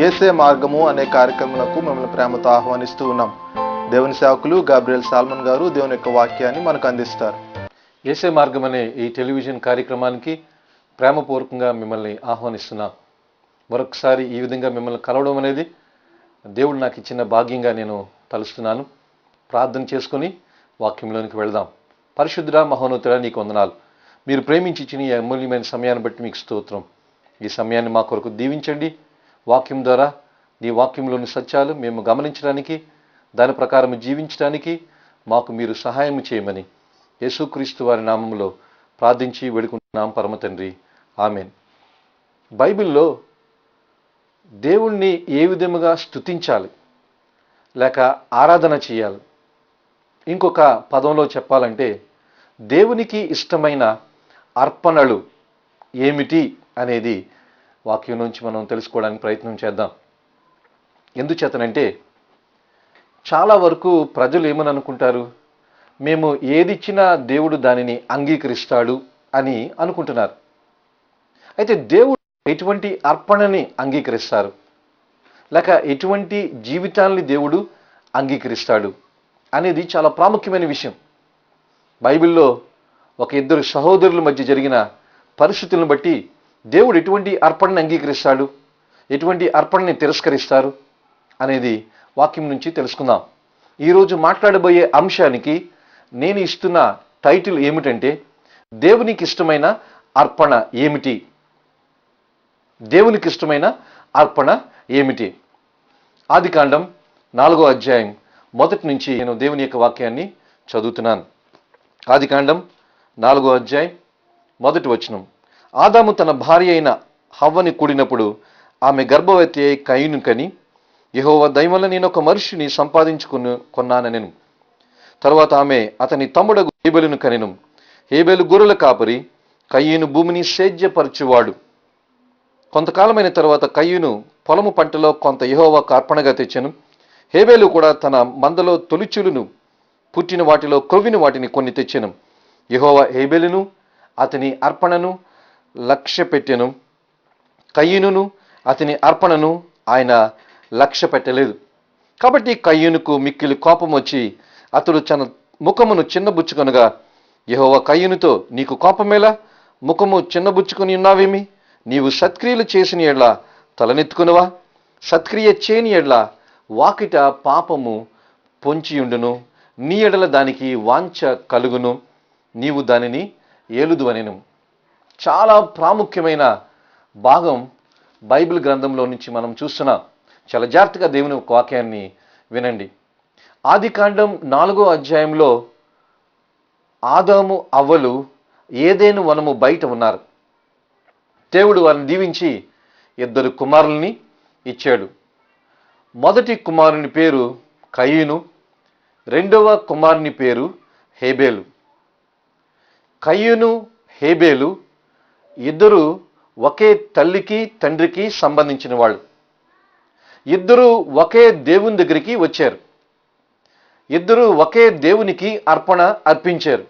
యేసే మార్గము అనే కార్యక్రమాలకు మిమ్మల్ని ప్రేమతో ఆహ్వానిస్తూ ఉన్నాం. దేవుని సేవకులు గాబ్రియల్ సాల్మన్ గారు దేవుని యొక్క వాక్యాన్ని మనకు అందిస్తారు. యేసే మార్గం అనే ఈ టెలివిజన్ కార్యక్రమానికి ప్రేమపూర్వకంగా మిమ్మల్ని ఆహ్వానిస్తున్నాం. మరొకసారి ఈ విధంగా మిమ్మల్ని కలవడం అనేది దేవుడు నాకు ఇచ్చిన భాగ్యంగా నేను తలుస్తున్నాను. ప్రార్థన చేసుకుని వాక్యంలోనికి వెళదాం. పరిశుద్ధుడా, మహోన్నతుడా, నీకు వందనాలు. మీరు ప్రేమించి ఇచ్చిన ఈ అమూల్యమైన సమయాన్ని బట్టి మీకు స్తోత్రం. ఈ సమయాన్ని మా కొరకు దీవించండి. వాక్యం ద్వారా నీ వాక్యంలోని సత్యాలు మేము గమనించడానికి, దాని ప్రకారం జీవించడానికి మాకు మీరు సహాయం చేయమని యేసుక్రీస్తు వారి నామములో ప్రార్థించి వేడుకుంటున్నాం పరమ తండ్రి, ఆమెన్. బైబిల్లో దేవుణ్ణి ఏ విధముగా స్తుతించాలి లేక ఆరాధన చేయాలి, ఇంకొక పదంలో చెప్పాలంటే దేవునికి ఇష్టమైన అర్పణలు ఏమిటి అనేది వాక్యం నుంచి మనం తెలుసుకోవడానికి ప్రయత్నం చేద్దాం. ఎందుచేతనంటే చాలా వరకు ప్రజలు ఏమని అనుకుంటారు, మేము ఏదిచ్చినా దేవుడు దానిని అంగీకరిస్తాడు అని అనుకుంటున్నారు. అయితే దేవుడు ఎటువంటి అర్పణని అంగీకరిస్తారు లేక ఎటువంటి జీవితాన్ని దేవుడు అంగీకరిస్తాడు అనేది చాలా ప్రాముఖ్యమైన విషయం. బైబిల్లో ఒక ఇద్దరు సహోదరుల మధ్య జరిగిన పరిస్థితులను బట్టి దేవుడు ఎటువంటి అర్పణని అంగీకరిస్తాడు, ఎటువంటి అర్పణని తిరస్కరిస్తారు అనేది వాక్యం నుంచి తెలుసుకుందాం. ఈరోజు మాట్లాడబోయే అంశానికి నేను ఇస్తున్న టైటిల్ ఏమిటంటే దేవునికి ఇష్టమైన అర్పణ ఏమిటి. దేవునికి ఇష్టమైన అర్పణ ఏమిటి? ఆదికాండం 4వ అధ్యాయం మొదటి నుంచి నేను దేవుని యొక్క వాక్యాన్ని చదువుతున్నాను. ఆదికాండం 4వ అధ్యాయం మొదటి వచనం. ఆదాము తన భార్య అయిన హవ్వని కూడినప్పుడు ఆమె గర్భవతి అయి కయీను కని, యెహోవా దయ వలన నేను ఒక మనిషిని కొన్నానెను. తరువాత ఆమె అతని తమ్ముడగు హేబెలును కనెను. హేబెలు గొర్రెల కాపరి, కయీను భూమిని సేద్యపరచువాడు. కొంతకాలమైన తర్వాత కయీను పొలము పంటలో కొంత యెహోవాకు అర్పణగా తెచ్చెను. హేబెలు కూడా తన మందలో తొలిచులును పుట్టిన వాటిలో క్రొవ్విన వాటిని కొన్ని తెచ్చెను. యెహోవా హేబెలును అతని అర్పణను లక్ష్య పెట్టెను, కయీనును అతని అర్పణను ఆయన లక్ష్య పెట్టలేదు. కాబట్టి కయీనుకు మిక్కిలి కోపం వచ్చి అతడు తన ముఖమును చిన్నబుచ్చుకొనగా, యెహోవా కయీనుతో, నీకు కోపమేలా? ముఖము చిన్నబుచ్చుకొని ఉన్నావేమి? నీవు సత్క్రియలు చేసిన ఎడ్ల తలనెత్తుకునవా? సత్క్రియ చేయని ఎడ్ల వాకిట పాపము పొంచియుండును, నీ ఎడల దానికి వాంఛ కలుగును, నీవు దానిని ఏలుదు అనెను. చాలా ప్రాముఖ్యమైన భాగం బైబిల్ గ్రంథంలో నుంచి మనం చూస్తున్నాం. చాలా జాగ్రత్తగా దేవుని వాక్యాన్ని వినండి. ఆదికాండం 4వ అధ్యాయంలో ఆదాము అవ్వలు ఏదెను వనము బయట ఉన్నారు. దేవుడు వారిని దీవించి 2 కుమారుల్ని ఇచ్చాడు. మొదటి కుమారుని పేరు కయీను, రెండవ కుమారుని పేరు హేబెలు. కయీను, హేబెలు ఇద్దరు ఒకే తల్లికి తండ్రికి సంబంధించిన వాళ్ళు. ఇద్దరు ఒకే దేవుని దగ్గరికి వచ్చారు. ఇద్దరు ఒకే దేవునికి అర్పణ అర్పించారు.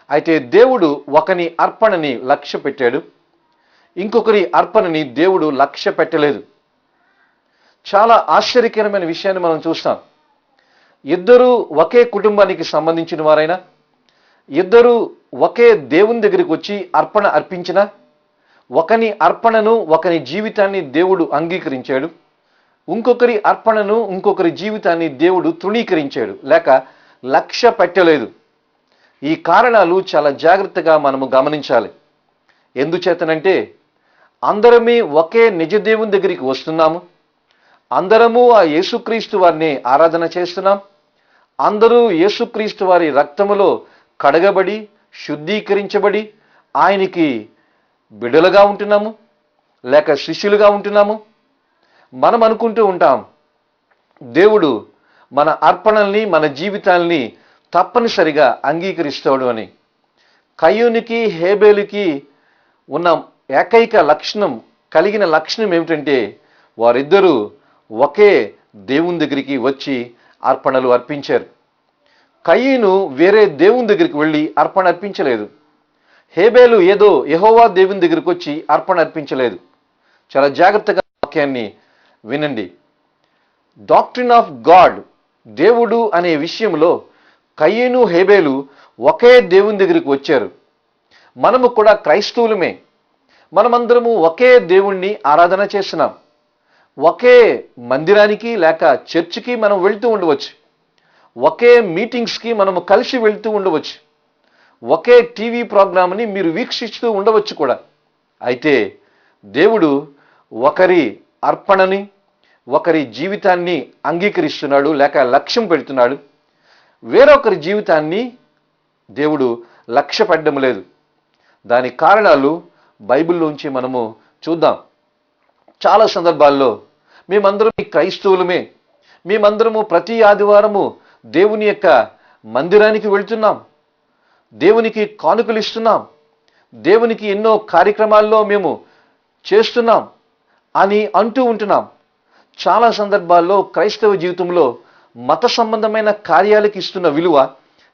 అయితే దేవుడు ఒకని అర్పణని లక్ష్య పెట్టాడు, ఇంకొకరి అర్పణని దేవుడు లక్ష్య పెట్టలేదు. చాలా ఆశ్చర్యకరమైన విషయాన్ని మనం చూస్తాం. ఇద్దరు ఒకే కుటుంబానికి సంబంధించిన వారైనా, ఇద్దరు ఒకే దేవుని దగ్గరికి వచ్చి అర్పణ అర్పించిన, ఒకని అర్పణను ఒకని జీవితాన్ని దేవుడు అంగీకరించాడు, ఇంకొకరి అర్పణను ఇంకొకరి జీవితాన్ని దేవుడు తృణీకరించాడు లేక లక్ష్య పెట్టలేదు. ఈ కారణాలు చాలా జాగ్రత్తగా మనము గమనించాలి. ఎందుచేతనంటే అందరమే ఒకే నిజ దేవుని దగ్గరికి వస్తున్నాము, అందరము ఆ యేసుక్రీస్తు వారిని ఆరాధన చేస్తున్నాం, అందరూ యేసుక్రీస్తు వారి రక్తములో కడగబడి శుద్ధీకరించబడి ఆయనకి బిడ్డలుగా ఉంటున్నాము లేక శిష్యులుగా ఉంటున్నాము. మనం అనుకుంటూ ఉంటాం దేవుడు మన అర్పణల్ని మన జీవితాల్ని తప్పనిసరిగా అంగీకరిస్తాడు అని. కయీనుకి హేబెలుకి ఉన్న ఏకైక లక్షణం కలిగిన లక్షణం ఏమిటంటే వారిద్దరూ ఒకే దేవుని దగ్గరికి వచ్చి అర్పణలు అర్పించారు. కయీను వేరే దేవుని దగ్గరికి వెళ్ళి అర్పణ అర్పించలేదు. హేబెలు ఏదో యెహోవా దేవుని దగ్గరికి వచ్చి అర్పణ అర్పించలేదు. చాలా జాగ్రత్తగా వాక్యాన్ని వినండి. డాక్ట్రిన్ ఆఫ్ గాడ్, దేవుడు అనే విషయంలో కయీను హేబేలు ఒకే దేవుని దగ్గరికి వచ్చారు. మనము కూడా క్రైస్తవులమే. మనమందరము ఒకే దేవుణ్ణి ఆరాధన చేస్తున్నాం. ఒకే మందిరానికి లేక చర్చికి మనం వెళ్తూ ఉండవచ్చు. ఒకే మీటింగ్స్కి మనము కలిసి వెళ్తూ ఉండవచ్చు. ఒకే టీవీ ప్రోగ్రామ్ని మీరు వీక్షిస్తూ ఉండవచ్చు కూడా. అయితే దేవుడు ఒకరి అర్పణని, ఒకరి జీవితాన్ని అంగీకరిస్తున్నాడు లేక లక్ష్యం పెడుతున్నాడు. వేరొకరి జీవితాన్ని దేవుడు లక్ష్య పెట్టడం లేదు. దాని కారణాలు బైబిల్లోంచి మనము చూద్దాం. చాలా సందర్భాల్లో మేమందరం క్రైస్తవులమే, మేమందరము ప్రతి ఆదివారము దేవుని యొక్క మందిరానికి వెళ్తున్నాం, దేవునికి కానుకలు ఇస్తున్నాం, దేవునికి ఎన్నో కార్యక్రమాల్లో మేము చేస్తున్నాం అని అంటూ ఉంటున్నాం. చాలా సందర్భాల్లో క్రైస్తవ జీవితంలో మత సంబంధమైన కార్యాలకు ఇస్తున్న విలువ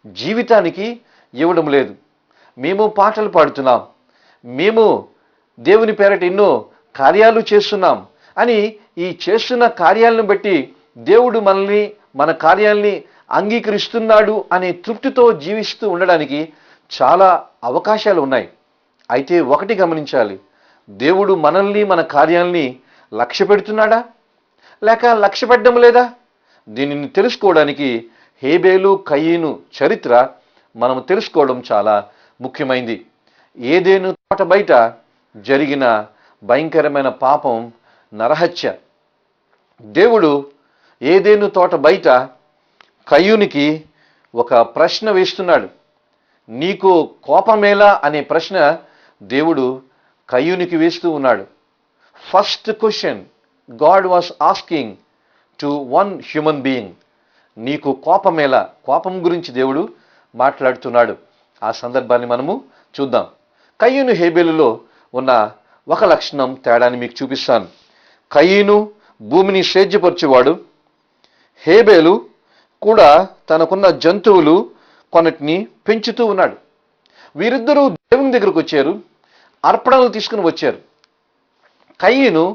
జీవితానికి ఇవ్వడం లేదు. మేము పాటలు పాడుతున్నాం, మేము దేవుని పేరట ఎన్నో కార్యాలు చేస్తున్నాం అని ఈ చేస్తున్న కార్యాలను బట్టి దేవుడు మనల్ని, మన కార్యాల్ని అంగీకరిస్తున్నాడు అనే తృప్తితో జీవిస్తూ ఉండడానికి చాలా అవకాశాలు ఉన్నాయి. అయితే ఒకటి గమనించాలి, దేవుడు మనల్ని, మన కార్యాల్ని లక్ష్య పెడుతున్నాడా లేక లక్ష్య పెట్టడం లేదా? దీనిని తెలుసుకోవడానికి హేబేలు కయీను చరిత్ర మనం తెలుసుకోవడం చాలా ముఖ్యమైంది. ఏదేను తోట బయట జరిగిన భయంకరమైన పాపం నరహత్య. దేవుడు ఏదేను తోట బయట కయీనుకి ఒక ప్రశ్న వేస్తున్నాడు. నీకు కోపమేలా అనే ప్రశ్న దేవుడు కయీనుకి వేస్తూ ఉన్నాడు. First question God was asking to one human being. నీకు కోపమేలా? కోపం గురించి దేవుడు మాట్లాడుతున్నాడు. ఆ సందర్భాన్ని మనము చూద్దాం. కయీను హేబేలులో ఉన్న ఒక లక్షణం, తేడాని మీకు చూపిస్తాను. కయీను భూమిని సేద్యపరచువాడు. హేబేలు కూడా తనకున్న జంతువులు కొన్నిటిని పెంచుతూ ఉన్నాడు. వీరిద్దరూ దేవుని దగ్గరకు వచ్చారు, అర్పణలు తీసుకుని వచ్చారు. కయీను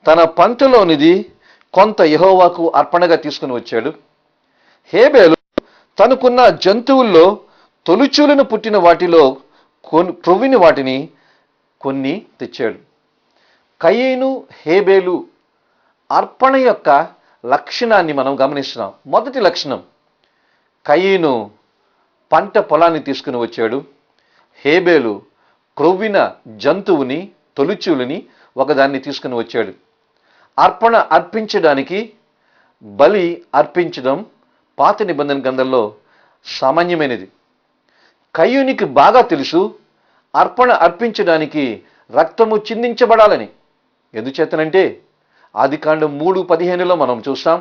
తన పంటలోనిది కొంత యెహోవాకు అర్పణగా తీసుకుని వచ్చాడు. హేబేలు తనకున్న జంతువుల్లో తొలిచూలను పుట్టిన వాటిలో క్రొవ్విన వాటిని కొన్ని తెచ్చాడు. కయీను హేబేలు అర్పణ యొక్క లక్షణాన్ని మనం గమనిస్తున్నాం. మొదటి లక్షణం, కయీను పంట పొలాన్ని తీసుకుని వచ్చాడు. హేబేలు క్రొవ్విన జంతువుని, తొలిచూలుని ఒకదాన్ని తీసుకుని వచ్చాడు. అర్పణ అర్పించడానికి బలి అర్పించడం పాత నిబంధన గ్రంథంలో సామాన్యమైనది. కయీనుకి బాగా తెలుసు అర్పణ అర్పించడానికి రక్తము చిందించబడాలని. ఎందుచేతనంటే ఆదికాండం 3:15లో మనం చూస్తాం,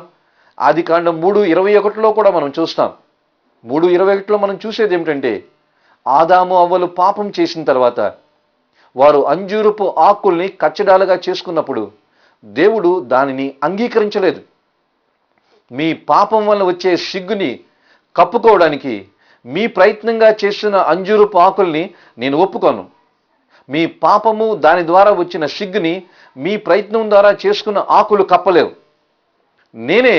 ఆదికాండం 3:21లో కూడా మనం చూస్తాం. 3:21లో మనం చూసేది ఏమిటంటే, ఆదాము అవ్వలు పాపం చేసిన తర్వాత వారు అంజూరపు ఆకుల్ని కచ్చడాలుగా చేసుకున్నప్పుడు దేవుడు దానిని అంగీకరించలేదు. మీ పాపం వల్ల వచ్చే సిగ్గుని కప్పుకోవడానికి మీ ప్రయత్నంగా చేస్తున్న అంజూరపు ఆకుల్ని నేను ఒప్పుకోను. మీ పాపము, దాని ద్వారా వచ్చిన సిగ్గుని మీ ప్రయత్నం ద్వారా చేసుకున్న ఆకులు కప్పలేవు. నేనే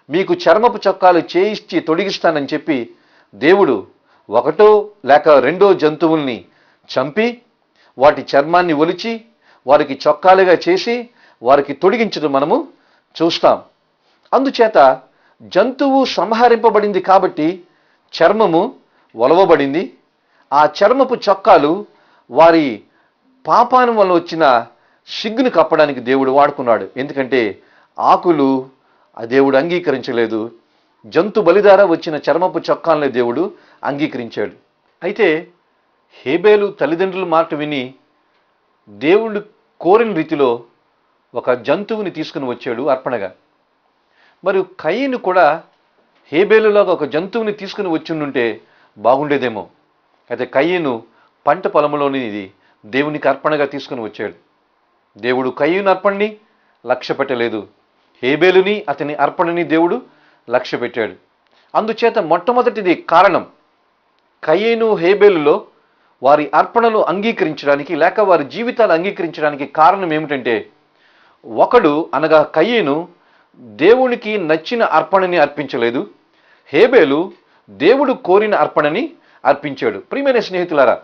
మీకు చర్మపు చొక్కాలు చేయించి తొడిగిస్తానని చెప్పి దేవుడు ఒకటో లేక రెండో జంతువుల్ని చంపి వాటి చర్మాన్ని ఒలిచి వారికి చొక్కాలుగా చేసి వారికి తొడిగించడం మనము చూస్తాం. అందుచేత జంతువు సంహరింపబడింది కాబట్టి చర్మము ఒలవబడింది. ఆ చర్మపు చొక్కాలు వారి పాపానం వల్ల వచ్చిన సిగ్గును కప్పడానికి దేవుడు వాడుకున్నాడు. ఎందుకంటే ఆకులు ఆ దేవుడు అంగీకరించలేదు. జంతు బలిదారా వచ్చిన చర్మపు చొక్కాలని దేవుడు అంగీకరించాడు. అయితే హేబేలు తల్లిదండ్రుల మాట విని దేవుడు కోరిన రీతిలో ఒక జంతువుని తీసుకుని వచ్చాడు అర్పణగా. మరియు కయీను కూడా హేబేలులాగా ఒక జంతువుని తీసుకుని వచ్చుండుంటే బాగుండేదేమో. అయితే కయీను పంట పొలంలోని ఇది దేవునికి అర్పణగా తీసుకుని వచ్చాడు. దేవుడు కయీను అర్పణని లక్ష్య పెట్టలేదు, హేబేలుని అతని అర్పణని దేవుడు లక్ష్య పెట్టాడు. అందుచేత మొట్టమొదటిది కారణం, కయీను హేబేలులో వారి అర్పణలు అంగీకరించడానికి లేక వారి జీవితాలు అంగీకరించడానికి కారణం ఏమిటంటే, ఒకడు అనగా కయీను దేవునికి నచ్చిన అర్పణని అర్పించలేదు, హేబేలు దేవుడు కోరిన అర్పణని అర్పించాడు. ప్రియమైన స్నేహితులారా,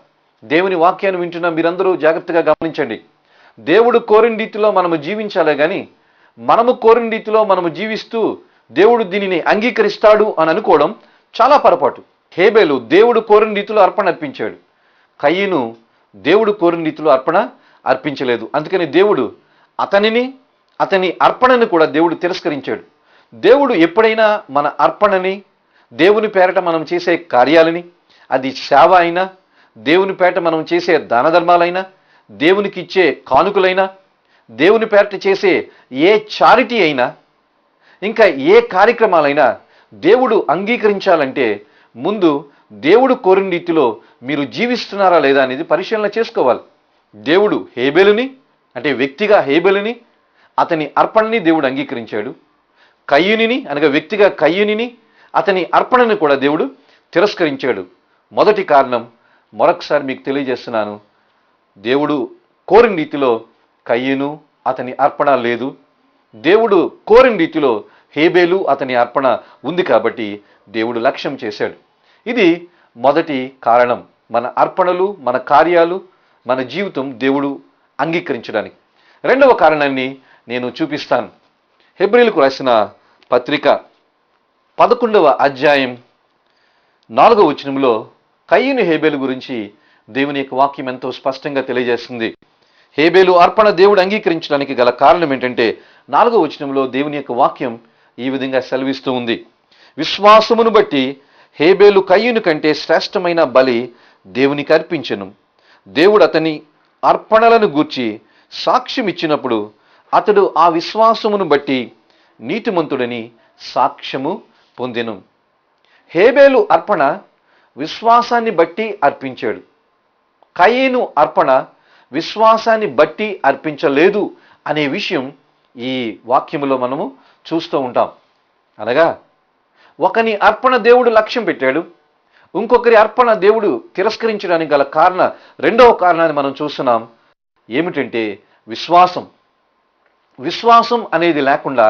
దేవుని వాక్యాన్ని వింటున్న మీరందరూ జాగ్రత్తగా గమనించండి. దేవుడు కోరిన రీతిలో మనము జీవించాలే కానీ మనము కోరిన రీతిలో మనము జీవిస్తూ దేవుడు దీనిని అంగీకరిస్తాడు అని అనుకోవడం చాలా పొరపాటు. హేబేలు దేవుడు కోరిన రీతిలో అర్పణ అర్పించాడు, కయీను దేవుడు కోరిన రీతిలో అర్పణ అర్పించలేదు. అందుకని దేవుడు అతని అర్పణని కూడా దేవుడు తిరస్కరించాడు. దేవుడు ఎప్పుడైనా మన అర్పణని, దేవుని పేరట మనం చేసే కార్యాలని, అది సేవ అయినా, దేవుని పేరట మనం చేసే దాన ధర్మాలైనా, దేవునికి ఇచ్చే కానుకలైనా, దేవుని పేరట చేసే ఏ చారిటీ అయినా, ఇంకా ఏ కార్యక్రమాలైనా దేవుడు అంగీకరించాలంటే ముందు దేవుడు కోరిన రీతిలో మీరు జీవిస్తున్నారా లేదా అనేది పరిశీలన చేసుకోవాలి. దేవుడు హేబేలుని, అంటే వ్యక్తిగా హేబేలుని, అతని అర్పణని దేవుడు అంగీకరించాడు. కయ్యూనిని అనగా వ్యక్తిగా కయ్యూనిని, అతని అర్పణని కూడా దేవుడు తిరస్కరించాడు. మొదటి కారణం మరొకసారి మీకు తెలియజేస్తున్నాను, దేవుడు కోరిన రీతిలో కయ్యూను అతని అర్పణ లేదు, దేవుడు కోరిన రీతిలో హేబేలు అతని అర్పణ ఉంది కాబట్టి దేవుడు లక్ష్యం చేశాడు. ఇది మొదటి కారణం, మన అర్పణలు, మన కార్యాలు, మన జీవితం దేవుడు అంగీకరించడానికి. రెండవ కారణాన్ని నేను చూపిస్తాను. హెబ్రీయులకు రాసిన పత్రిక 11వ అధ్యాయం 4వ వచనంలో కయీను హేబేలు గురించి దేవుని యొక్క వాక్యం ఎంతో స్పష్టంగా తెలియజేస్తుంది. హేబేలు అర్పణ దేవుడు అంగీకరించడానికి గల కారణం ఏంటంటే 4వ వచనంలో దేవుని యొక్క వాక్యం ఈ విధంగా సెలవిస్తూ ఉంది. విశ్వాసమును బట్టి హేబేలు కయీను కంటే శ్రేష్టమైన బలి దేవునికి అర్పించెను. దేవుడు అతని అర్పణలను గూర్చి సాక్ష్యం ఇచ్చినప్పుడు అతడు ఆ విశ్వాసమును బట్టి నీతిమంతుడని సాక్ష్యము పొందెను. హేబేలు అర్పణ విశ్వాసాన్ని బట్టి అర్పించాడు, కయీను అర్పణ విశ్వాసాన్ని బట్టి అర్పించలేదు అనే విషయం ఈ వాక్యములో మనము చూస్తూ ఉంటాం. అనగా ఒకని అర్పణ దేవుడు లక్ష్యం పెట్టాడు, ఇంకొకరి అర్పణ దేవుడు తిరస్కరించడానికి గల రెండవ కారణాన్ని మనం చూస్తున్నాం. ఏమిటంటే విశ్వాసం అనేది లేకుండా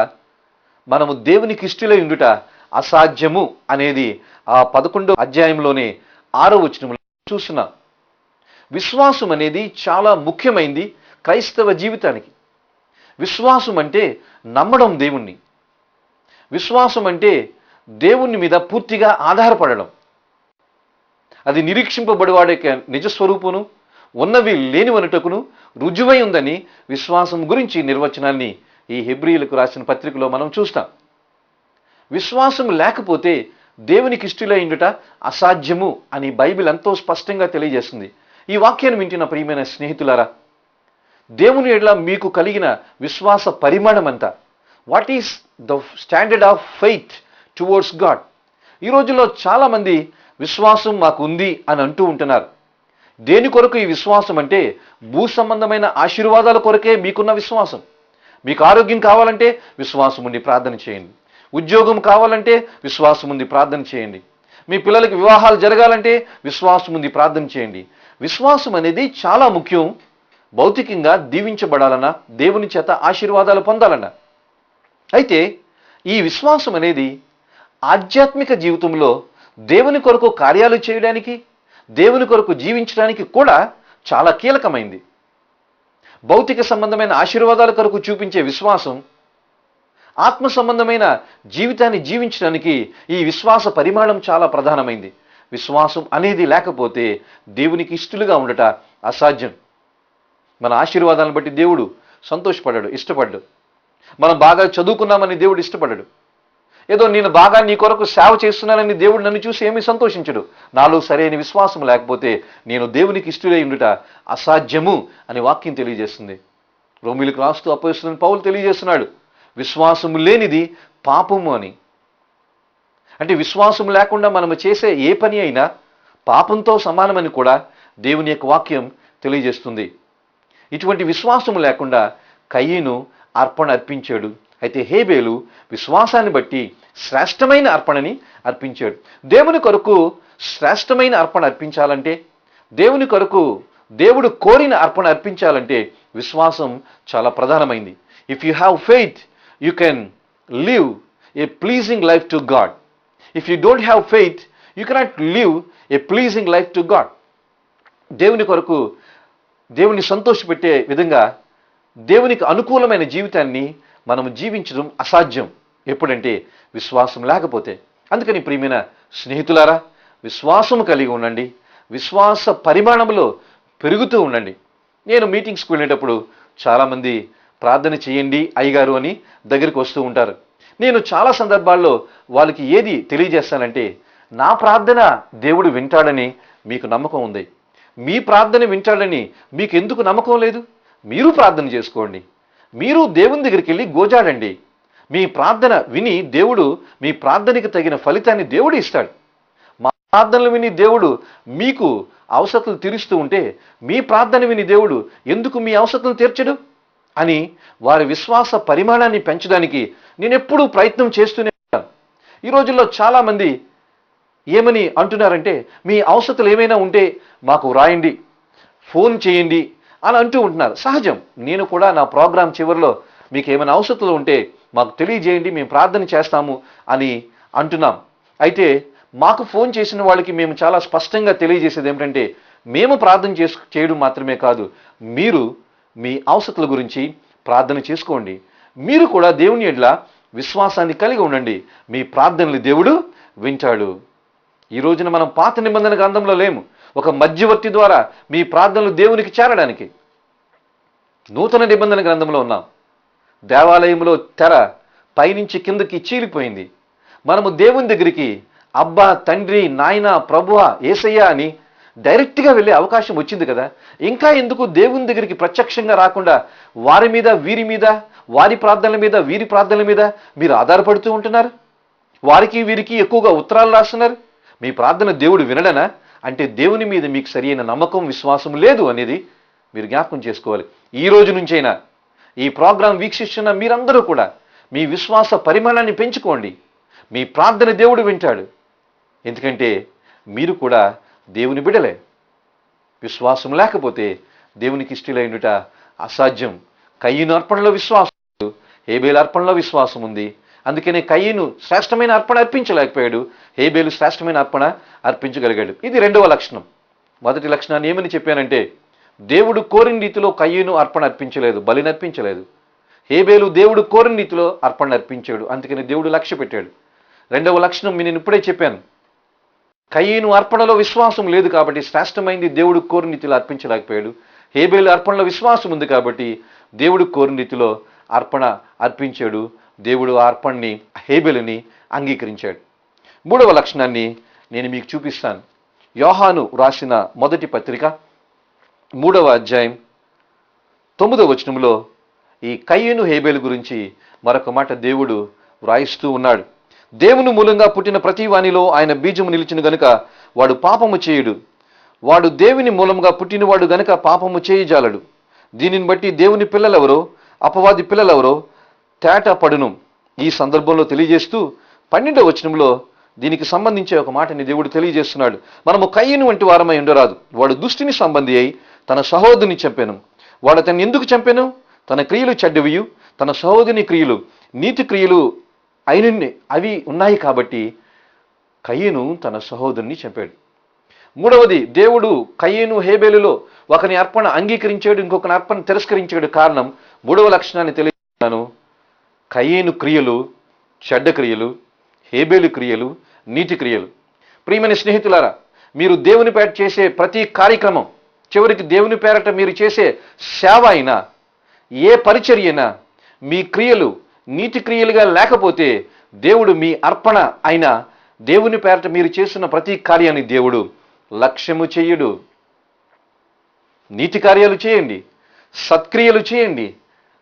మనము దేవునికి ఇష్టలై ఉండుట అసాధ్యము అనేది ఆ 11వ అధ్యాయంలోనే 6వ వచనంలో చూస్తున్నాం. విశ్వాసం అనేది చాలా ముఖ్యమైనది క్రైస్తవ జీవితానికి. విశ్వాసం అంటే నమ్మడం దేవుణ్ణి, విశ్వాసం అంటే దేవుని మీద పూర్తిగా ఆధారపడడం. అది నిరీక్షింపబడివాడే నిజస్వరూపును ఉన్నవి లేనివనుటకును రుజువై ఉందని విశ్వాసం గురించి నిర్వచనాన్ని ఈ హెబ్రీయులకు రాసిన పత్రికలో మనం చూస్తాం. విశ్వాసం లేకపోతే దేవునికి ఇష్టలై ఉండుట అసాధ్యము అని బైబిల్ ఎంతో స్పష్టంగా తెలియజేస్తుంది. ఈ వాక్యాన్ని వింటున్న ప్రియమైన స్నేహితులారా, దేవుని ఎడల మీకు కలిగిన విశ్వాస పరిమాణం అంతా, what is the standard of faith towards God? ఈ రోజుల్లో చాలా మంది విశ్వాసం మాకు ఉంది అని అంటూ ఉంటున్నారు. దేని కొరకు ఈ విశ్వాసం అంటే భూ సంబంధమైన ఆశీర్వాదాల కొరకే మీకున్న విశ్వాసం. మీకు ఆరోగ్యం కావాలంటే విశ్వాసం ఉండి ప్రార్థన చేయండి, ఉద్యోగం కావాలంటే విశ్వాసం ఉండి ప్రార్థన చేయండి, మీ పిల్లలకి వివాహాలు జరగాలంటే విశ్వాసం ఉండి ప్రార్థన చేయండి. విశ్వాసం అనేది చాలా ముఖ్యం. భౌతికంగా దీవించబడాలన్నా, దేవుని చేత ఆశీర్వాదాలు పొందాలన్నా. అయితే ఈ విశ్వాసం అనేది ఆధ్యాత్మిక జీవితంలో దేవుని కొరకు కార్యాలు చేయడానికి, దేవుని కొరకు జీవించడానికి కూడా చాలా కీలకమైంది. భౌతిక సంబంధమైన ఆశీర్వాదాల కొరకు చూపించే విశ్వాసం, ఆత్మ సంబంధమైన జీవితాన్ని జీవించడానికి ఈ విశ్వాస పరిమాణం చాలా ప్రధానమైంది. విశ్వాసం అనేది లేకపోతే దేవునికి ఇష్టలుగా ఉండట అసాధ్యం. మన ఆశీర్వాదాలను బట్టి దేవుడు సంతోషపడ్డాడు, ఇష్టపడ్డాడు. మనం బాగా చదువుకున్నామని దేవుడు ఇష్టపడ్డాడు. ఏదో నేను బాగా నీ కొరకు సేవ చేస్తున్నానని దేవుడు నన్ను చూసి ఏమీ సంతోషించడు. నాలో సరైన విశ్వాసం లేకపోతే నేను దేవునికి ఇష్టలై ఉండుట అసాధ్యము అని వాక్యం తెలియజేస్తుంది. రోమీయులకు రాస్తూ అపోస్తలుడైన పౌలు తెలియజేస్తున్నాడు, విశ్వాసము లేనిది పాపము అని. అంటే విశ్వాసం లేకుండా మనము చేసే ఏ పని అయినా పాపంతో సమానమని కూడా దేవుని యొక్క వాక్యం తెలియజేస్తుంది. ఇటువంటి విశ్వాసము లేకుండా కయీను అర్పణ అర్పించాడు. అయితే హేబేలు విశ్వాసాన్ని బట్టి శ్రేష్టమైన అర్పణని అర్పించాడు. దేవుని కొరకు శ్రేష్టమైన అర్పణ అర్పించాలంటే, దేవుని కొరకు దేవుడు కోరిన అర్పణ అర్పించాలంటే విశ్వాసం చాలా ప్రధానమైంది. If you have faith, you can live a pleasing life to God. If you don't have faith, you cannot live a pleasing life to God. దేవుని కొరకు దేవుని సంతోషపెట్టే విధంగా దేవునికి అనుకూలమైన జీవితాన్ని మనం జీవించడం అసాధ్యం. ఎప్పుడంటే విశ్వాసం లేకపోతే. అందుకని ప్రియమైన స్నేహితులారా, విశ్వాసం కలిగి ఉండండి, విశ్వాస పరిమాణంలో పెరుగుతూ ఉండండి. నేను మీటింగ్స్కి వెళ్ళేటప్పుడు చాలామంది ప్రార్థన చేయండి అయ్యగారు అని దగ్గరికి వస్తూ ఉంటారు. నేను చాలా సందర్భాల్లో వాళ్ళకి ఏది తెలియజేస్తానంటే, నా ప్రార్థన దేవుడు వింటాడని మీకు నమ్మకం ఉంది. మీ ప్రార్థన వింటాడని మీకు ఎందుకు నమ్మకం లేదు? మీరు ప్రార్థన చేసుకోండి, మీరు దేవుని దగ్గరికి వెళ్ళి గోజాడండి. మీ ప్రార్థన విని దేవుడు మీ ప్రార్థనకి తగిన ఫలితాన్ని దేవుడు ఇస్తాడు. మా ప్రార్థనలు విని దేవుడు మీకు అవసరతలు తీరుస్తూ ఉంటే, మీ ప్రార్థన విని దేవుడు ఎందుకు మీ అవసరతలు తీర్చడు అని వారి విశ్వాస పరిమాణాన్ని పెంచడానికి నేను ఎప్పుడూ ప్రయత్నం చేస్తూనే ఉంటాను. ఈ రోజుల్లో చాలామంది ఏమని అంటున్నారంటే, మీ అవసరతలు ఏమైనా ఉంటే మాకు రాయండి, ఫోన్ చేయండి అని అంటూ ఉంటున్నారు. సహజం. నేను కూడా నా ప్రోగ్రాం చివరిలో మీకు ఏమైనా అవసరతలు ఉంటే మాకు తెలియజేయండి, మేము ప్రార్థన చేస్తాము అని అంటున్నాం. అయితే మాకు ఫోన్ చేసిన వాళ్ళకి మేము చాలా స్పష్టంగా తెలియజేసేది ఏమిటంటే, మేము ప్రార్థన చేయడం మాత్రమే కాదు, మీరు మీ అవసరతల గురించి ప్రార్థన చేసుకోండి. మీరు కూడా దేవుని ఎడల విశ్వాసాన్ని కలిగి ఉండండి. మీ ప్రార్థనలు దేవుడు వింటాడు. ఈ రోజున మనం పాత నిబంధన గ్రంథంలో లేము. ఒక మధ్యవర్తి ద్వారా మీ ప్రార్థనలు దేవునికి చేరడానికి నూతన నిబంధన గ్రంథంలో ఉన్నాం. దేవాలయంలో తెర పైనుంచి కిందకి చీలిపోయింది. మనము దేవుని దగ్గరికి అబ్బా, తండ్రి, నాయన, ప్రభువా, యేసయ్య అని డైరెక్ట్గా వెళ్ళే అవకాశం వచ్చింది కదా. ఇంకా ఎందుకు దేవుని దగ్గరికి ప్రత్యక్షంగా రాకుండా వారి మీద వీరి మీద, వారి ప్రార్థనల మీద వీరి ప్రార్థనల మీద మీరు ఆధారపడుతూ ఉంటున్నారు? వారికి వీరికి ఎక్కువగా ఉత్తరాలు రాస్తున్నారు. మీ ప్రార్థన దేవుడు వినడనా? అంటే దేవుని మీద మీకు సరైన నమ్మకం, విశ్వాసం లేదు అనేది మీరు జ్ఞాపకం చేసుకోవాలి. ఈ రోజు నుంచైనా ఈ ప్రోగ్రాం వీక్షిస్తున్న మీరందరూ కూడా మీ విశ్వాస పరిమాణాన్ని పెంచుకోండి. మీ ప్రార్థన దేవుడు వింటాడు. ఎందుకంటే మీరు కూడా దేవుని బిడలే. విశ్వాసం లేకపోతే దేవునికి ఇష్టలైనట అసాధ్యం. కయ్యను అర్పణలో విశ్వాసం, హేబేలు అర్పణలో విశ్వాసం ఉంది. అందుకనే కయ్యను శ్రేష్టమైన అర్పణ అర్పించలేకపోయాడు, హేబేలు శ్రేష్టమైన అర్పణ అర్పించగలిగాడు. ఇది రెండవ లక్షణం. మొదటి లక్షణాన్ని ఏమని చెప్పానంటే, దేవుడు కోరిన రీతిలో కయ్యను అర్పణ అర్పించలేదు, బలిని అర్పించలేదు. హేబేలు దేవుడు కోరిన రీతిలో అర్పణ అర్పించాడు, అందుకని దేవుడు లక్ష్య పెట్టాడు. రెండవ లక్షణం నేను ఇప్పుడే చెప్పాను. కయ్యను అర్పణలో విశ్వాసం లేదు కాబట్టి శ్రేష్టమైంది దేవుడు కోరిన రీతిలో అర్పించలేకపోయాడు. హేబేలు అర్పణలో విశ్వాసం ఉంది కాబట్టి దేవుడు కోరిన రీతిలో అర్పణ అర్పించాడు. దేవుడు ఆ అర్పణని, హేబేలుని అంగీకరించాడు. మూడవ లక్షణాన్ని నేను మీకు చూపిస్తాను. యోహాను రాసిన మొదటి పత్రిక 3వ అధ్యాయం 9వ వచనంలో ఈ కయ్యను హేబేలు గురించి మరొక మాట దేవుడు వ్రాయిస్తూ ఉన్నాడు. దేవుని మూలంగా పుట్టిన ప్రతి వానిలో ఆయన బీజము నిలిచిన గనుక వాడు పాపము చేయుడు. వాడు దేవుని మూలంగా పుట్టినవాడు గనుక పాపము చేయజాలడు. దీనిని బట్టి దేవుని పిల్లలెవరో అపవాది పిల్లలెవరో తేట పడును. ఈ సందర్భంలో తెలియజేస్తూ 12వ వచనంలో దీనికి సంబంధించే ఒక మాటని దేవుడు తెలియజేస్తున్నాడు. మనము కయ్యను వంటి వారమై ఉండరాదు. వాడు దుష్టిని సంబంధి అయి తన సహోదరుని చంపెను. వాడు అతన్ని ఎందుకు చంపెను? తన క్రియలు చెడ్డవియు, తన సహోదరుని క్రియలు నీతి క్రియలు అవి ఉన్నాయి కాబట్టి కయ్యను తన సహోదరుని చంపాడు. మూడవది, దేవుడు కయ్యను హేబేలులో ఒకని అర్పణ అంగీకరించాడు, ఇంకొకని అర్పణ తిరస్కరించాడు. కారణం, మూడవ లక్షణాన్ని తెలియజేస్తున్నాను. కయ్యను క్రియలు చెడ్డ క్రియలు, హేబేలు క్రియలు నీతి క్రియలు. ప్రియమైన స్నేహితులారా, మీరు దేవుని పేరట చేసే ప్రతి కార్యక్రమం, చివరికి దేవుని పేరట మీరు చేసే సేవ అయినా, ఏ పరిచర్య అయినా, మీ క్రియలు నీతి క్రియలుగా లేకపోతే దేవుడు మీ అర్పణ అయినా, దేవుని పేరట మీరు చేస్తున్న ప్రతి కార్యాన్ని దేవుడు లక్ష్యము చెయ్యడు. నీతి కార్యాలు చేయండి, సత్క్రియలు చేయండి,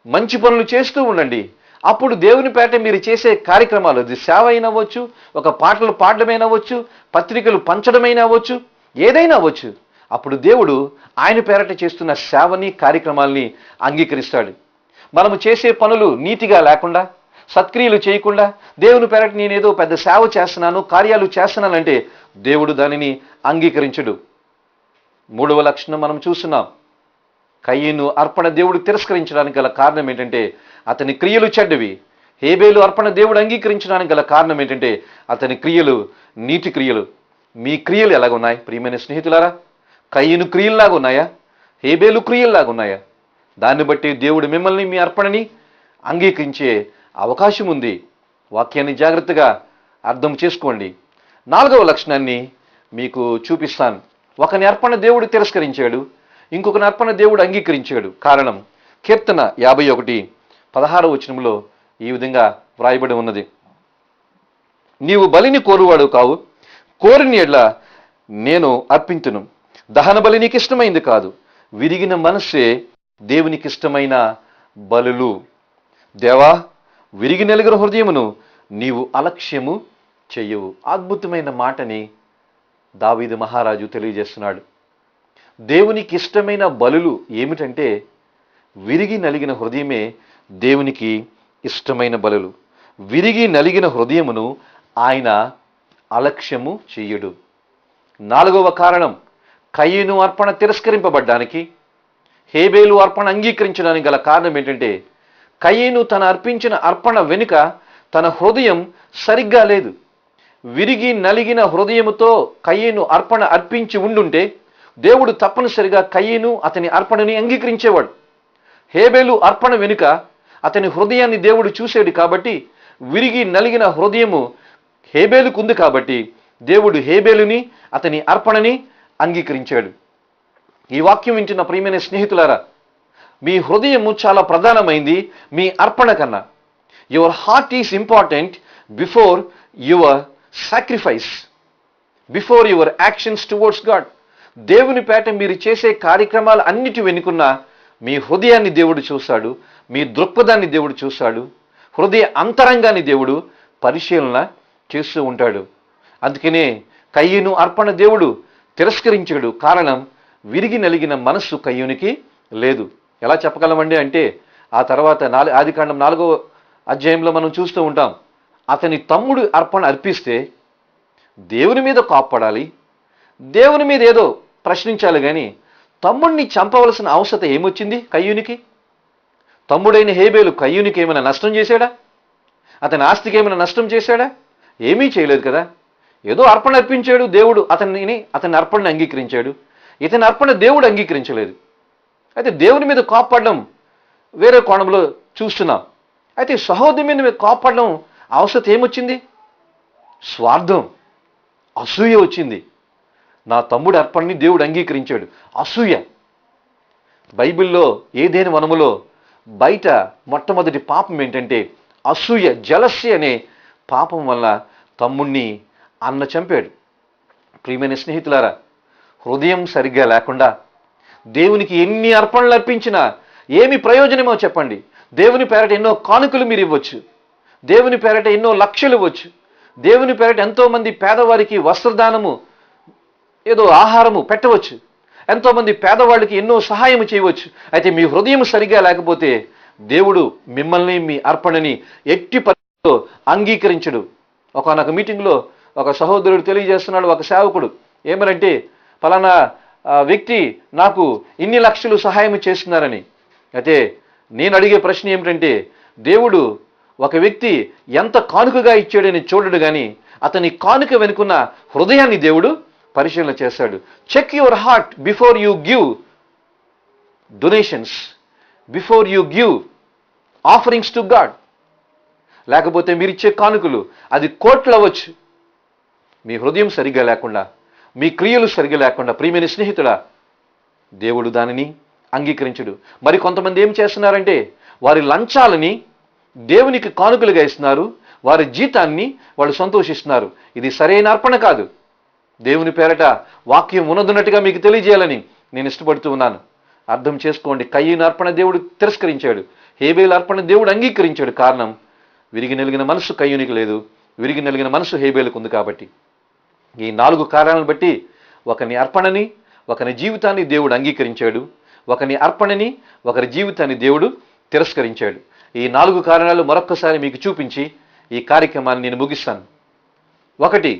మంచి పనులు చేస్తూ ఉండండి. అప్పుడు దేవుని పేరట మీరు చేసే కార్యక్రమాలు, అది సేవ అయినా అవ్వచ్చు, ఒక పాటలు పాడడమైనా అవ్వచ్చు, పత్రికలు పంచడమైనా అవ్వచ్చు, ఏదైనా అవ్వచ్చు. అప్పుడు దేవుడు ఆయన పేరట చేస్తున్న సేవని, కార్యక్రమాల్ని అంగీకరిస్తాడు. మనము చేసే పనులు నీతిగా లేకుండా, సత్క్రియలు చేయకుండా, దేవుని పేరట నేనేదో పెద్ద సేవ చేస్తున్నాను, కార్యాలు చేస్తున్నానంటే దేవుడు దానిని అంగీకరించడు. మూడవ లక్షణం మనం చూస్తున్నాం. కయీను అర్పణ దేవుడు తిరస్కరించడానికి గల కారణం ఏంటంటే అతని క్రియలు చెడ్డవి. హేబేలు అర్పణ దేవుడు అంగీకరించడానికి గల కారణం ఏంటంటే అతని క్రియలు నీతి క్రియలు. మీ క్రియలు ఎలాగున్నాయి ప్రియమైన స్నేహితులారా? కయీను క్రియల్లాగా ఉన్నాయా? హేబేలు క్రియల్లాగా ఉన్నాయా? దాన్ని బట్టి దేవుడు మిమ్మల్ని, మీ అర్పణని అంగీకరించే అవకాశం ఉంది. వాక్యాన్ని జాగ్రత్తగా అర్థం చేసుకోండి. 4వ లక్షణాన్ని మీకు చూపిస్తాను. ఒకని అర్పణ దేవుడు తిరస్కరించాడు, ఇంకొకని అర్పణ దేవుడు అంగీకరించాడు. కారణం కీర్తన 51:16 వచనంలో ఈ విధంగా వ్రాయబడి ఉన్నది. నీవు బలిని కోరువాడు కావు, కోరిని ఎడ్ల నేను అర్పించును. దహన బలి నీకు ఇష్టమైంది కాదు, విరిగిన మనస్సే దేవునికి ఇష్టమైన బలులు. దేవా, విరిగి నలిగిన హృదయమును నీవు అలక్ష్యము చెయ్యవు. అద్భుతమైన మాటని దావీదు మహారాజు తెలియజేస్తున్నాడు. దేవునికి ఇష్టమైన బలులు ఏమిటంటే విరిగి నలిగిన హృదయమే దేవునికి ఇష్టమైన బలులు. విరిగి నలిగిన హృదయమును ఆయన అలక్ష్యము చెయ్యడు. 4వ కారణం కయీను అర్పణ తిరస్కరింపబడ్డానికి, హేబేలు అర్పణ అంగీకరించడానికి గల కారణం ఏంటంటే కయీను తన అర్పించిన అర్పణ వెనుక తన హృదయం సరిగ్గా లేదు. విరిగి నలిగిన హృదయముతో కయీను అర్పణ అర్పించి ఉండుంటే దేవుడు తప్పనిసరిగా కయీను అతని అర్పణని అంగీకరించేవాడు. హేబేలు అర్పణ వెనుక అతని హృదయాన్ని దేవుడు చూశాడు కాబట్టి, విరిగి నలిగిన హృదయము హేబేలుకు ఉంది కాబట్టి దేవుడు హేబేలుని, అతని అర్పణని అంగీకరించాడు. ఈ వాక్యం వింటున్న ప్రియమైన స్నేహితులారా, మీ హృదయము చాలా ప్రధానమైంది మీ అర్పణ కన్నా. Your heart is important before your sacrifice, before your actions towards God. దేవుని పేట మీరు చేసే కార్యక్రమాలు అన్నిటి వెనుకున్న మీ హృదయాన్ని దేవుడు చూస్తాడు, మీ దృక్పథాన్ని దేవుడు చూస్తాడు, హృదయ అంతరంగాన్ని దేవుడు పరిశీలన చేస్తూ ఉంటాడు. అందుకనే కయీను అర్పణ దేవుడు తిరస్కరించాడు. కారణం విరిగి నలిగిన మనస్సు కయ్యూనికి లేదు. ఎలా చెప్పగలమండి అంటే ఆ తర్వాత ఆదికాండం 4వ అధ్యాయంలో మనం చూస్తూ ఉంటాం. అతని తమ్ముడు అర్పణ అర్పిస్తే దేవుని మీద కోప్పడాలి, దేవుని మీద ఏదో ప్రశ్నించాలి, కానీ తమ్ముడిని చంపవలసిన అవసరం ఏమొచ్చింది కయ్యూనికి? తమ్ముడైన హేబేలు కయ్యూనికి ఏమైనా నష్టం చేశాడా? అతని ఆస్తికి ఏమైనా నష్టం చేశాడా? ఏమీ చేయలేదు కదా. ఏదో అర్పణ అర్పించాడు, దేవుడు అతని అర్పణని అంగీకరించాడు. ఇతని అర్పణ దేవుడు అంగీకరించలేదు. అయితే దేవుని మీద కోప్పడడం వేరే కోణంలో చూస్తున్నాం. అయితే సహోదరుని మీద కోప్పడడం అవసరం ఏమొచ్చింది? స్వార్థం, అసూయ వచ్చింది. నా తమ్ముడి అర్పణని దేవుడు అంగీకరించాడు. అసూయ. బైబిల్లో ఏదైనా వనములో బయట మొట్టమొదటి పాపం ఏంటంటే అసూయ, జలస్సి అనే పాపం వల్ల తమ్ముణ్ణి అన్న చంపాడు. ప్రియమైన స్నేహితులారా, హృదయం సరిగ్గా లేకుండా దేవునికి ఎన్ని అర్పణలు అర్పించినా ఏమి ప్రయోజనమో చెప్పండి. దేవుని పేరట ఎన్నో కానుకలు మీరు ఇవ్వచ్చు, దేవుని పేరట ఎన్నో లక్షలు ఇవ్వచ్చు, దేవుని పేరట ఎంతో మంది పేదవారికి వస్త్రదానము, ఏదో ఆహారము పెట్టవచ్చు, ఎంతోమంది పేదవాళ్ళకి ఎన్నో సహాయం చేయవచ్చు. అయితే మీ హృదయం సరిగ్గా లేకపోతే దేవుడు మిమ్మల్ని, మీ అర్పణని ఎట్టి పరిస్థితుల్లో అంగీకరించడు. ఒకనొక మీటింగ్లో ఒక సహోదరుడు తెలియజేస్తున్నాడు, ఒక సేవకుడు ఏమనంటే ఫలానా వ్యక్తి నాకు ఇన్ని లక్షలు సహాయం చేస్తున్నారని. అయితే నేను అడిగే ప్రశ్న ఏమిటంటే దేవుడు ఒక వ్యక్తి ఎంత కానుకగా ఇచ్చాడని చూడడు, కానీ అతని కానుక వెనుకున్న హృదయాన్ని దేవుడు పరిశీలన చేస్తాడు. Check your heart before you give donations, before you give offerings to God. లేకపోతే మీరు ఇచ్చే కానుకలు అది కోట్లు అవ్వచ్చు. మీ హృదయం సరిగ్గా లేకుండా, మీ క్రియలు సరిగ్గా లేకుండా ప్రియమైన స్నేహితుడా, దేవుడు దానిని అంగీకరించడు. మరి కొంతమంది ఏం చేస్తున్నారంటే వారి లంచాలని దేవునికి కానుకలుగా ఇస్తున్నారు, వారి జీతాన్ని వాళ్ళు సంతోషిస్తున్నారు. ఇది సరైన అర్పణ కాదు. దేవుని పేరట వాక్యం ఉన్నదున్నట్టుగా మీకు తెలియజేయాలని నేను ఇష్టపడుతూ ఉన్నాను. అర్థం చేసుకోండి. కయ్యూను అర్పణ దేవుడు తిరస్కరించాడు, హేబేలు అర్పణ దేవుడు అంగీకరించాడు. కారణం విరిగి నలిగిన మనసు కయ్యూనికి లేదు, విరిగి నలిగిన మనసు హేబేలుకు ఉంది. కాబట్టి ఈ 4 కారణాలను బట్టి ఒకని అర్పణని, ఒకని జీవితాన్ని దేవుడు అంగీకరించాడు, ఒకని అర్పణని, ఒకరి జీవితాన్ని దేవుడు తిరస్కరించాడు. ఈ 4 కారణాలు మరొక్కసారి మీకు చూపించి ఈ కార్యక్రమాన్ని నేను ముగిస్తాను. 1,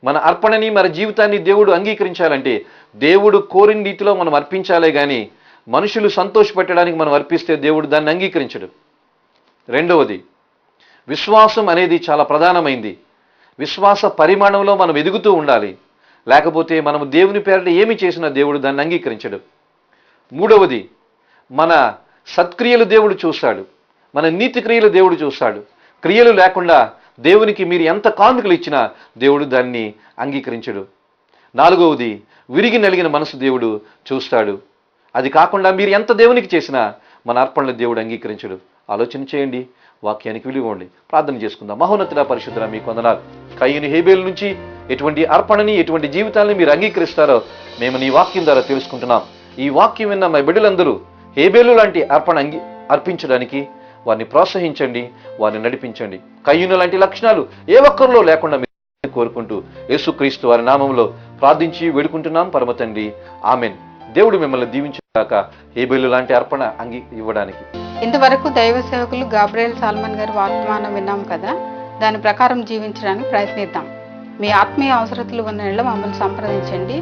మన అర్పణని, మన జీవితాన్ని దేవుడు అంగీకరించాలంటే దేవుడు కోరిన రీతిలో మనం అర్పించాలే కానీ మనుషులు సంతోషపెట్టడానికి మనం అర్పిస్తే దేవుడు దాన్ని అంగీకరించడు. రెండవది, విశ్వాసం అనేది చాలా ప్రధానమైంది. విశ్వాస పరిమాణంలో మనం ఎదుగుతూ ఉండాలి. లేకపోతే మనము దేవుని పేరిట ఏమి చేసినా దేవుడు దాన్ని అంగీకరించడు. మూడవది, మన సత్క్రియలు దేవుడు చూస్తాడు, మన నీతి క్రియలు దేవుడు చూస్తాడు. క్రియలు లేకుండా దేవునికి మీరు ఎంత కానుకలు ఇచ్చినా దేవుడు దాన్ని అంగీకరించడు. నాలుగవది, విరిగి నలిగిన మనసు దేవుడు చూస్తాడు. అది కాకుండా మీరు ఎంత దేవునికి చేసినా మన అర్పణలు దేవుడు అంగీకరించడు. ఆలోచన చేయండి, వాక్యానికి విలువండి. ప్రార్థన చేసుకుందాం. మహోన్నతుడా, పరిశుద్ధుడా, మీకు వందనాలు. కయ్యూని హేబేలు నుంచి ఎటువంటి అర్పణని, ఎటువంటి జీవితాలని మీరు అంగీకరిస్తారో మేము నీ వాక్యం ద్వారా తెలుసుకుంటున్నాం. ఈ వాక్యం విన్న మా బిడ్డలందరూ హేబేలు లాంటి అర్పించడానికి వారిని ప్రోత్సహించండి, వారిని నడిపించండి. కయ్యూను లాంటి లక్షణాలు ఏ ఒక్కరిలో లేకుండా మీరు కోరుకుంటూ యేసుక్రీస్తు వారి నామంలో ప్రార్థించి వేడుకుంటున్నాం పరమ తండ్రి, ఆమెన్. దేవుడు మిమ్మల్ని దీవించుగాక హేబేలు లాంటి అర్పణ ఇవ్వడానికి. ఇంతవరకు దైవ సేవకులు గాబ్రియల్ సాల్మన్ గారి వర్తమానం విన్నాం కదా, దాని ప్రకారం జీవించడానికి ప్రయత్నిద్దాం. మీ ఆత్మీయ అవసరతలు ఉన్న యెడల మమ్మల్ని సంప్రదించండి.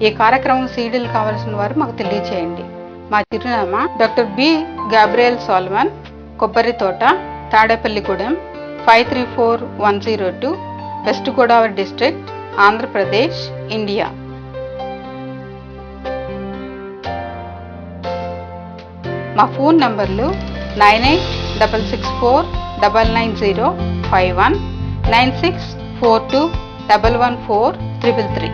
ఈ కార్యక్రమం సీడీలు కావలసిన వారు మాకు తెలియచేయండి. మా చిరునామా డాక్టర్ బి గాబ్రియల్ సాల్మన్, కొబ్బరి తోట, Tadepalligudem 534102, west Godavari district, Andhra Pradesh, India. మా ఫోన్ నంబర్లు 9866499051, 9642114333.